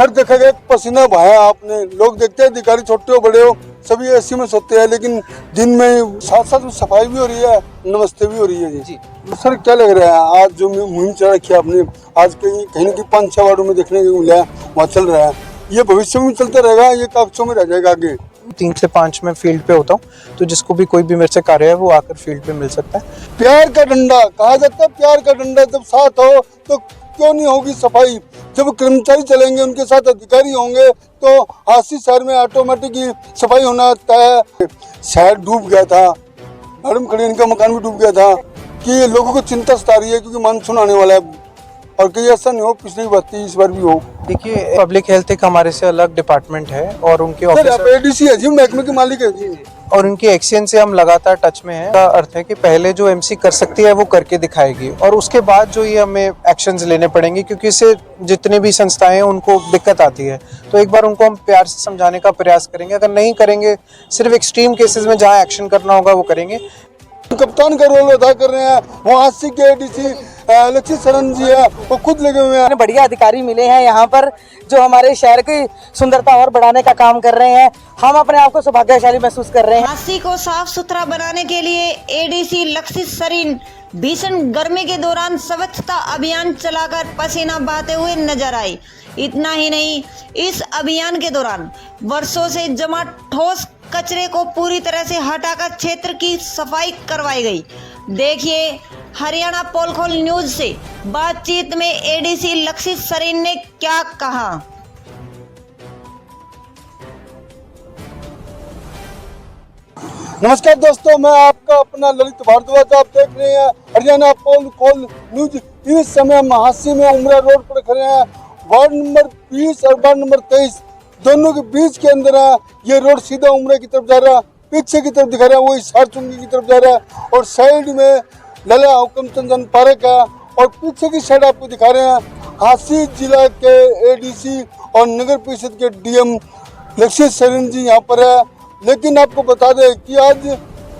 हर देखा गया पसीना बहाया आपने। लोग देखते हैं अधिकारी छोटे हो बड़े हो सभी एसी में सोते हैं, लेकिन दिन में साथ साथ सफाई भी हो रही है, नमस्ते भी हो रही है जी। सर क्या लग रहा है आज जो मुहिम चला रखी है आपने, आज कहीं कहीं ना कहीं 5-6 वार्डों में देखने को मिला है वहाँ चल रहा है, ये भविष्य में चलता रहेगा, ये कागजों में रह जाएगा आगे? 3 से 5 में फील्ड पे होता हूँ, तो जिसको भी कोई भी मेरे से कार्य है वो आकर फील्ड पे मिल सकता है। प्यार का डंडा कहा जाता है, प्यार का डंडा जब साथ हो तो क्यों नहीं होगी सफाई। जब कर्मचारी चलेंगे उनके साथ अधिकारी होंगे तो हासी शहर में ऑटोमेटिक ही सफाई होना तय है। शहर डूब गया था, मैडम खड़ी इनका मकान भी डूब गया था कि लोगों को चिंता सता रही है क्योंकि मानसून आने वाला है और कहीं ऐसा नहीं हो पिछली बार इस बार भी हो। देखिए, पब्लिक हेल्थ एक हमारे से अलग डिपार्टमेंट है और उनके ऑफिसर एडीसी है जी, महकमे के मालिक है जी, और उनकी एक्शन से हम लगातार टच में हैं। का अर्थ है कि पहले जो एमसी कर सकती है वो करके दिखाएगी और उसके बाद जो ये हमें एक्शंस लेने पड़ेंगे, क्योंकि इससे जितने भी संस्थाएं हैं उनको दिक्कत आती है। तो एक बार उनको हम प्यार से समझाने का प्रयास करेंगे, अगर नहीं करेंगे सिर्फ एक्सट्रीम केसेस में जहाँ एक्शन करना होगा वो करेंगे। कप्तान का रोल अदा कर रहे हैं वो हासी के एडीसी लक्षित शरण जी है, वो खुद लगे हुए हैं। बढ़िया अधिकारी मिले हैं यहाँ पर जो हमारे शहर की सुंदरता और बढ़ाने का काम कर रहे हैं। हम अपने आप को सौभाग्यशाली महसूस कर रहे हैं। हासी को साफ सुथरा बनाने के लिए एडीसी लक्षित सरीन भीषण गर्मी के दौरान स्वच्छता अभियान चलाकर पसीना बहाते हुए नजर आई। इतना ही नहीं, इस अभियान के दौरान वर्षों से जमा ठोस कचरे को पूरी तरह से हटाकर क्षेत्र की सफाई करवाई गई। देखिए, हरियाणा पोल खोल न्यूज से बातचीत में एडीसी लक्षित सरीन ने क्या कहा। नमस्कार दोस्तों, मैं आपका अपना ललित भारद्वाज, आप देख रहे हैं हरियाणा पोल खोल न्यूज। इस समय हम हासी में उमरा रोड पर खड़े हैं। वार्ड नंबर 20 और वार्ड नंबर 23 दोनों के बीच के अंदर है। ये रोड सीधा उमरा की तरफ जा रहा है, पीछे की तरफ दिखा रहा है वो हिसार चुंगी की तरफ जा रहा है और साइड में लला हुकमचंद पार्क है और पीछे की साइड आपको दिखा रहे हैं हासी जिला के एडीसी और नगर परिषद के डीएम लक्षित सरीन जी यहाँ पर है। लेकिन आपको बता दें कि आज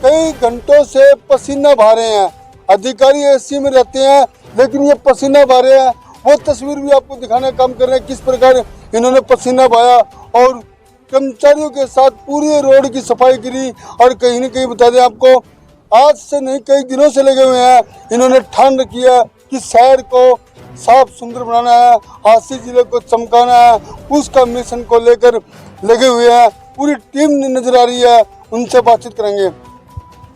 कई घंटों से पसीना बहा रहे हैं। अधिकारी एसी में रहते हैं लेकिन ये पसीना बहा रहे हैं। वो तस्वीर भी आपको दिखाने का काम कर रहे हैं किस प्रकार इन्होंने पसीना बहाया और कर्मचारियों के साथ पूरे रोड की सफाई करी। और कहीं न कहीं बता दें आपको, आज से नहीं कई दिनों से लगे हुए हैं। इन्होंने ठान रखी है कि शहर को साफ सुंदर बनाना है, हासी जिले को चमकाना है, उसका मिशन को लेकर लगे हुए हैं। पूरी टीम नजर आ रही है, उनसे बातचीत करेंगे।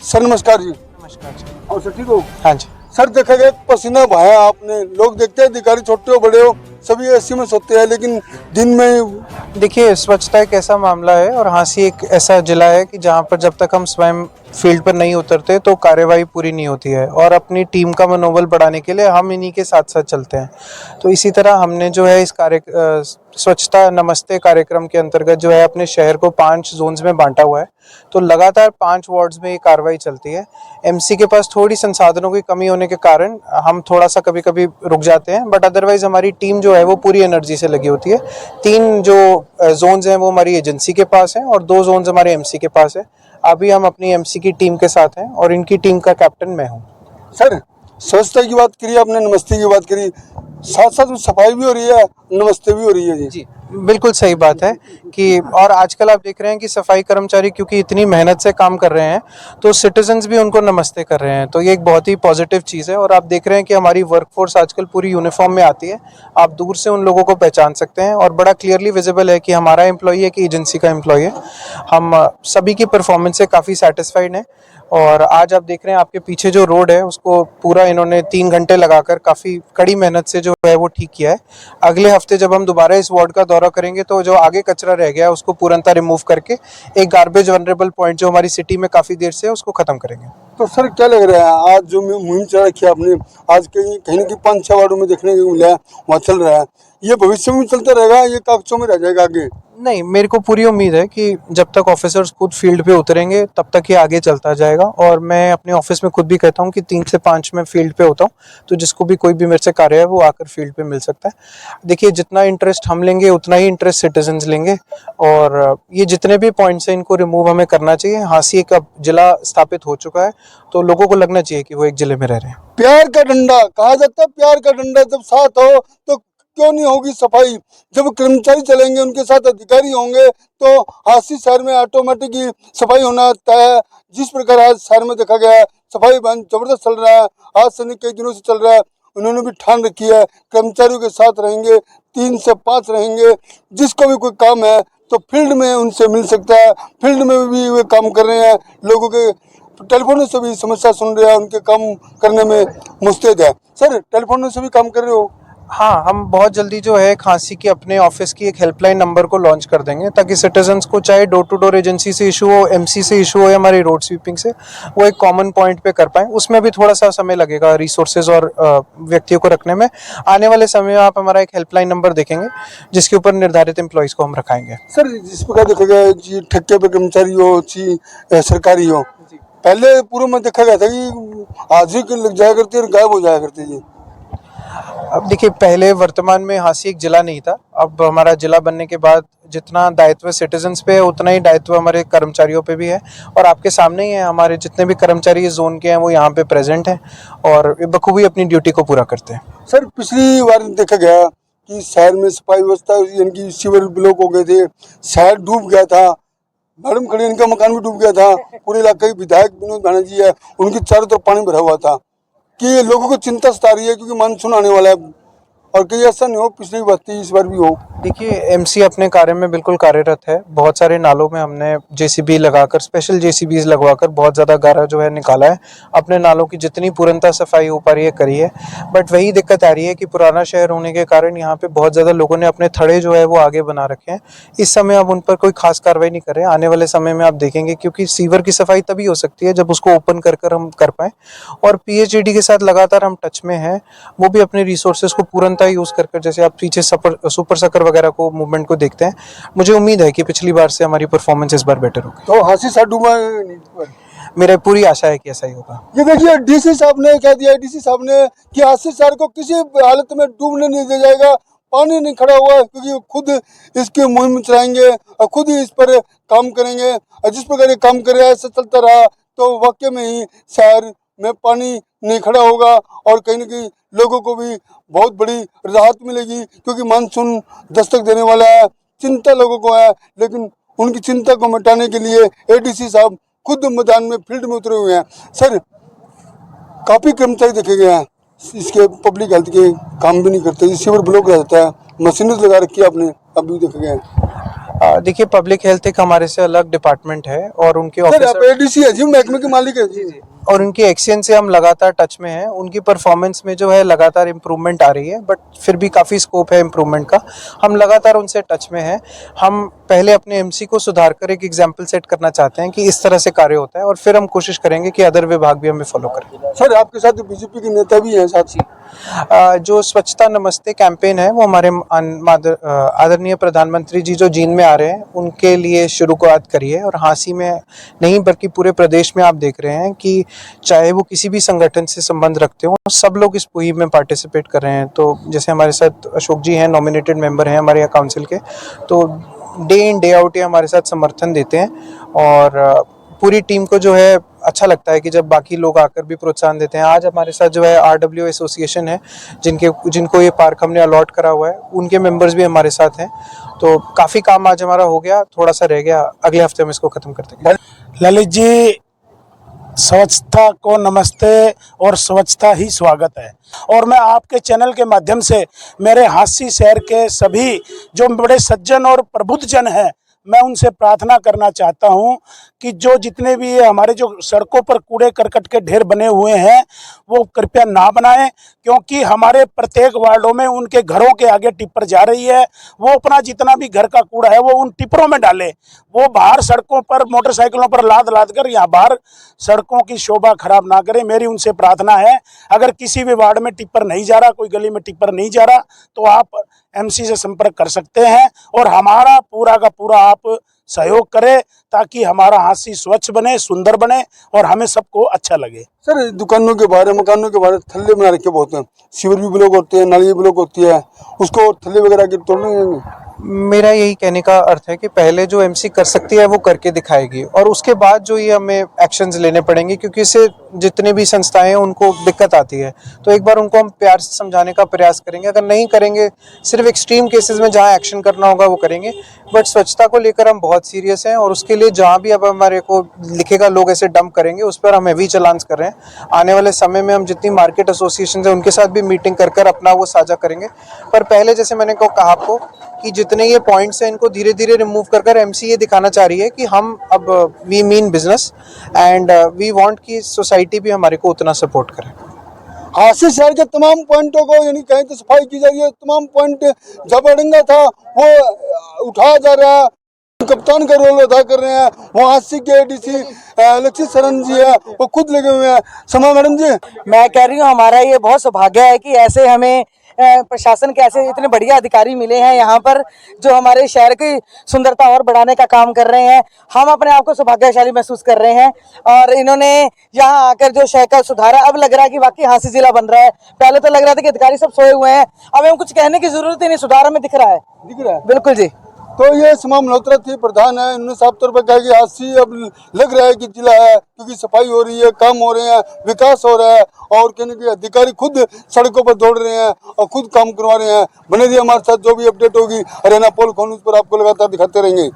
सर नमस्कार जी। नमस्कार जी। और सर ठीक हो? हाँ जी। सर देखा गया पसीना बहाया आपने। लोग देखते हैं अधिकारी छोटे हो बड़े हो सभी एसी में सोते हैं, लेकिन दिन में देखिए, स्वच्छता एक ऐसा मामला है और हांसी एक ऐसा जिला है कि जहाँ पर जब तक हम स्वयं फील्ड पर नहीं उतरते तो कार्यवाही पूरी नहीं होती है और अपनी टीम का मनोबल बढ़ाने के लिए हम इन्हीं के साथ साथ चलते हैं। तो इसी तरह हमने जो है इस स्वच्छता नमस्ते कार्यक्रम के अंतर्गत जो है अपने शहर को 5 जोन्स में बांटा हुआ है। तो लगातार 5 वार्ड्स में ये कार्रवाई चलती है। एमसी के पास थोड़ी संसाधनों की कमी होने के कारण हम थोड़ा सा कभी कभी रुक जाते हैं, बट अदरवाइज हमारी टीम जो है वो पूरी एनर्जी से लगी होती है। 3 जो जोन्स हैं वो हमारी एजेंसी के पास हैं और 2 जोन्स हमारे एमसी के पास है। अभी हम अपनी एमसी की टीम के साथ हैं और इनकी टीम का कैप्टन मैं हूँ। सर स्वच्छता की बात करी आपने, नमस्ते की बात करी, साथ साथ में सफाई भी हो रही है, नमस्ते भी हो रही है जी। बिल्कुल सही बात है कि और आजकल आप देख रहे हैं कि सफाई कर्मचारी क्योंकि इतनी मेहनत से काम कर रहे हैं तो सिटीजन्स भी उनको नमस्ते कर रहे हैं। तो ये एक बहुत ही पॉजिटिव चीज़ है और आप देख रहे हैं कि हमारी वर्कफोर्स आजकल पूरी यूनिफॉर्म में आती है। आप दूर से उन लोगों को पहचान सकते हैं और बड़ा क्लियरली विजिबल है कि हमारा एम्प्लॉई है कि एजेंसी का एम्प्लॉई है। हम सभी की परफॉर्मेंस से काफ़ी सेटिस्फाइड हैं और आज आप देख रहे हैं आपके पीछे जो रोड है उसको पूरा इन्होंने 3 घंटे लगाकर काफ़ी कड़ी मेहनत से जो है वो ठीक किया है। अगले हफ्ते जब हम दोबारा इस वार्ड का दौरा करेंगे तो जो आगे कचरा रह गया है उसको पूर्णतः रिमूव करके एक गार्बेज वनरेबल पॉइंट जो हमारी सिटी में काफ़ी देर से है उसको ख़त्म करेंगे। तो सर क्या लग रहा है आज जो मुहिम चला रखी है आपने, आज कहीं कहीं ना कहीं 5-6 वार्डों में देखने को मिला है वहाँ चल रहा है, ये भविष्य में चलता रहेगा, ये कागजों में रह जाएगा आगे? नहीं, मेरे को पूरी उम्मीद है कि जब तक ऑफिसर्स खुद फील्ड पे उतरेंगे तब तक ये आगे चलता जाएगा। और मैं अपने ऑफिस में खुद भी कहता हूँ कि 3 से 5 में फील्ड पे होता हूँ, तो जिसको भी कोई भी मेरे से कार्य है वो आकर फील्ड पे मिल सकता है। देखिए, जितना इंटरेस्ट हम लेंगे उतना ही इंटरेस्ट सिटीजन्स लेंगे और ये जितने भी पॉइंट्स हैं इनको रिमूव हमें करना चाहिए। हांसी एक अब जिला स्थापित हो चुका है तो लोगों को लगना चाहिए कि वो एक जिले में रह रहे हैं। प्यार का डंडा कहा जाता है, प्यार का डंडा जब साथ हो तो क्यों नहीं होगी सफाई? जब कर्मचारी चलेंगे, उनके साथ अधिकारी होंगे, तो हांसी शहर में ऑटोमेटिकली सफाई होना तय है। जिस प्रकार आज शहर में देखा गया है, सफाई अभियान जबरदस्त चल रहा है, आज से नहीं कई दिनों से चल रहा है। उन्होंने भी ठान रखी है, कर्मचारियों के साथ रहेंगे, 3 से 5 रहेंगे। जिसको भी कोई काम है तो फील्ड में उनसे मिल सकता है, फील्ड में भी वे काम कर रहे हैं, लोगों के टेलीफोन से भी समस्या सुन रहे हैं, उनके काम करने में मुस्तैद है। सर, टेलीफोन से भी काम कर रहे हो? हाँ, हम बहुत जल्दी जो है खांसी की अपने ऑफिस की एक हेल्पलाइन नंबर को लॉन्च कर देंगे, ताकि सिटीजन्स को चाहे डोर टू डोर एजेंसी से इशू हो, एमसी से इशू हो या हमारी रोड स्वीपिंग से, वो एक कॉमन पॉइंट पे कर पाएँ। उसमें भी थोड़ा सा समय लगेगा रिसोर्सेज और व्यक्तियों को रखने में। आने वाले समय में आप हमारा एक हेल्पलाइन नंबर देखेंगे जिसके ऊपर निर्धारित एम्प्लॉयज को हम रखाएंगे। सर, जिस प्रकार देखा गया जी, ठेके पे कर्मचारी हो चाहे सरकारी हो, पहले पूर्व में देखा गया था कि हाजिरी लग जाया करती और गायब हो जाया करती जी। अब देखिए, पहले वर्तमान में हांसी एक जिला नहीं था। अब हमारा जिला बनने के बाद जितना दायित्व सिटीजन्स पे है, उतना ही दायित्व हमारे कर्मचारियों पे भी है। और आपके सामने ही है, हमारे जितने भी कर्मचारी इस जोन के हैं वो यहाँ पे प्रेजेंट हैं और बखूबी अपनी ड्यूटी को पूरा करते हैं। सर, पिछली बार देखा गया कि शहर में सफाई व्यवस्था यानी कि सीवर ब्लॉक हो गए थे, शहर डूब गया था, मैडम खड़ी इनका मकान भी डूब गया था। पूरे इलाके के विधायक विनोद भाना जी है, उनके चारों तरफ पानी भरा हुआ था कि लोगों को चिंता सता रही है, क्योंकि मानसून आने वाला है और कहीं ऐसा नहीं हो पिछली बार थी इस बार भी हो। देखिए, एमसी अपने कार्य में बिल्कुल कार्यरत है। बहुत सारे नालों में हमने जेसीबी लगाकर, स्पेशल जेसीबीज लगवाकर बहुत ज़्यादा गारा जो है निकाला है। अपने नालों की जितनी पूर्णतः सफाई हो पा रही है करी है। बट वही दिक्कत आ रही है कि पुराना शहर होने के कारण यहाँ पे बहुत ज़्यादा लोगों ने अपने थड़े जो है वो आगे बना रखे हैं। इस समय अब उन पर कोई खास कार्रवाई नहीं कर रहे हैं। आने वाले समय में आप देखेंगे, क्योंकि सीवर की सफाई तभी हो सकती है जब उसको ओपन कर हम कर पाएँ। और पीएचईडी के साथ लगातार हम टच में हैं, वो भी अपने रिसोर्सेज को पूर्णतः यूज़ कर, जैसे आप पीछे सुपर सकर वगैरह को मूवमेंट को देखते हैं। मुझे उम्मीद है कि पिछली बार से हमारी परफॉर्मेंस इस बार बेटर होगी। तो हांसी शहर डूबा नहीं? मेरी पूरी आशा है कि ऐसा ही होगा। ये देखिए, डीसी साहब ने कह दिया, डीसी साहब ने कि हांसी शहर को किसी हालत में डूबने नहीं दिया जाएगा। पानी नहीं खड़ा हुआ है, क्योंकि वो खुद इसकी मुहिम चलाएंगे और खुद ही इस पर काम करेंगे। और जिस प्रकार ये काम कर रहा है, ऐसा चलता रहा तो वाकई में ही शहर में पानी नहीं खड़ा होगा और कहीं ना कहीं लोगों को भी बहुत बड़ी राहत मिलेगी, क्योंकि मानसून दस्तक देने वाला है। चिंता लोगों को है, लेकिन उनकी चिंता को मिटाने के लिए एडीसी साहब खुद मैदान में फील्ड में उतरे हुए हैं। सर, काफ़ी कर्मचारी देखे गए हैं इसके पब्लिक हेल्थ के काम भी नहीं करते, सीवर ब्लॉक रहता है, मशीनें लगा रखी है आपने, अभी देखे गए हैं। देखिए, पब्लिक हेल्थ एक हमारे से अलग डिपार्टमेंट है और उनके ऑफिसर एडीसी है जी, महकमे के मालिक है जी, और उनकी एक्शन से हम लगातार टच में हैं। उनकी परफॉर्मेंस में जो है लगातार इम्प्रूवमेंट आ रही है, बट फिर भी काफ़ी स्कोप है इम्प्रूवमेंट का। हम लगातार उनसे टच में हैं। हम पहले अपने एमसी को सुधार कर एक एग्जाम्पल सेट करना चाहते हैं कि इस तरह से कार्य होता है, और फिर हम कोशिश करेंगे कि अदर विभाग भी हमें फॉलो करें। सर, आपके साथ बीजेपी के नेता भी हैं साथ ही। जो स्वच्छता नमस्ते कैंपेन है, वो हमारे आदरणीय प्रधानमंत्री जी जो जींद में आ रहे हैं उनके लिए शुरुआत करी है। और हांसी में नहीं बल्कि पूरे प्रदेश में आप देख रहे हैं कि चाहे वो किसी भी संगठन से संबंध रखते हो, सब लोग इस मुहिम में पार्टिसिपेट कर रहे हैं। तो जैसे हमारे साथ अशोक जी हैं, नॉमिनेटेड मेंबर हैं हमारे काउंसिल के, तो डे इन डे आउट ये हमारे साथ समर्थन देते हैं। और पूरी टीम को जो है अच्छा लगता है कि जब बाकी लोग आकर भी प्रोत्साहन देते हैं। आज हमारे साथ जो है RW एसोसिएशन है, जिनको ये पार्क हमने अलॉट करा हुआ है, उनके मेंबर्स भी हमारे साथ हैं। तो काफ़ी काम आज हमारा हो गया, थोड़ा सा रह गया, अगले हफ्ते हम इसको ख़त्म कर देंगे। ललित जी, स्वच्छता को नमस्ते और स्वच्छता ही स्वागत है। और मैं आपके चैनल के माध्यम से मेरे हांसी शहर के सभी जो बड़े सज्जन और प्रबुद्ध जन हैं, मैं उनसे प्रार्थना करना चाहता हूं कि जो जितने भी हमारे जो सड़कों पर कूड़े करकट के ढेर बने हुए हैं वो कृपया ना बनाएं, क्योंकि हमारे प्रत्येक वार्डों में उनके घरों के आगे टिप्पर जा रही है। वो अपना जितना भी घर का कूड़ा है वो उन टिप्परों में डाले, वो बाहर सड़कों पर मोटरसाइकिलों पर लाद कर यहाँ बाहर सड़कों की शोभा खराब ना करें। मेरी उनसे प्रार्थना है, अगर किसी भी वार्ड में टिप्पर नहीं जा रहा, कोई गली में टिप्पर नहीं जा रहा, तो आप एमसी से संपर्क कर सकते हैं और हमारा पूरा का पूरा आप सहयोग करें, ताकि हमारा हांसी स्वच्छ बने, सुंदर बने और हमें सबको अच्छा लगे। सर दुकानों के बाहर मकानों के बाहर थल्ले बना रखे बहुत हैं, सीवर भी ब्लॉक होते हैं, नाली भी ब्लॉक होती है, उसको थल्ले वगैरह के तोड़ने देंगे। मेरा यही कहने का अर्थ है कि पहले जो एमसी कर सकती है वो करके दिखाएगी और उसके बाद जो ये हमें एक्शंस लेने पड़ेंगे, क्योंकि इससे जितने भी संस्थाएं हैं उनको दिक्कत आती है। तो एक बार उनको हम प्यार से समझाने का प्रयास करेंगे। अगर नहीं करेंगे, सिर्फ एक्सट्रीम केसेस में जहां एक्शन करना होगा वो करेंगे, बट स्वच्छता को लेकर हम बहुत सीरियस हैं और उसके लिए जहां भी अब हमारे को लिखेगा लोग ऐसे डंप करेंगे, उस पर हम हैवी चालान्स कर रहे हैं। आने वाले समय में हम जितनी मार्केट एसोसिएशन है उनके साथ भी मीटिंग कर अपना वो साझा करेंगे। पर पहले जैसे मैंने कहा आपको कि जितने ये पॉइंट्स हैं इनको धीरे धीरे रिमूव कर एमसी ये दिखाना चाह रही है कि हम अब we mean business and we want कि सोसाइटी भी हमारे को उतना सपोर्ट करे। हांसी शहर के तमाम पॉइंटों को यानी कहीं तो सफाई की जा रही है, तमाम पॉइंट जब अड़ंगा था वो उठाया जा रहा है, कप्तान का रोल अदा कर रहे हैं। वो हांसी के एडीसी लक्षित सरन जी है, वो खुद लगे हुए हैं। समा मैडम जी, मैं कह रही हूँ हमारा ये बहुत सौभाग्य है कि ऐसे हमें प्रशासन के ऐसे इतने बढ़िया अधिकारी मिले हैं यहाँ पर, जो हमारे शहर की सुंदरता और बढ़ाने का काम कर रहे हैं। हम अपने आप को सौभाग्यशाली महसूस कर रहे हैं और इन्होंने यहाँ आकर जो शहर का सुधार है, अब लग रहा है कि वाकई हांसी जिला बन रहा है। पहले तो लग रहा था कि अधिकारी सब सोए हुए हैं, अब हमें कुछ कहने की जरूरत ही नहीं, सुधार हमें दिख रहा है। बिल्कुल जी। तो ये समा मल्होत्रा थी प्रधान है, इन्होंने साफ तौर पर कहा कि हांसी अब लग रहा है कि जिला है, क्योंकि सफाई हो रही है, काम हो रहे हैं, विकास हो रहा है और कहने के अधिकारी खुद सड़कों पर दौड़ रहे हैं और खुद काम करवा रहे हैं। बने रहिए हमारे साथ, जो भी अपडेट होगी हरियाणा पोल कॉन्फ्रेंस पर आपको लगातार दिखाते रहेंगे।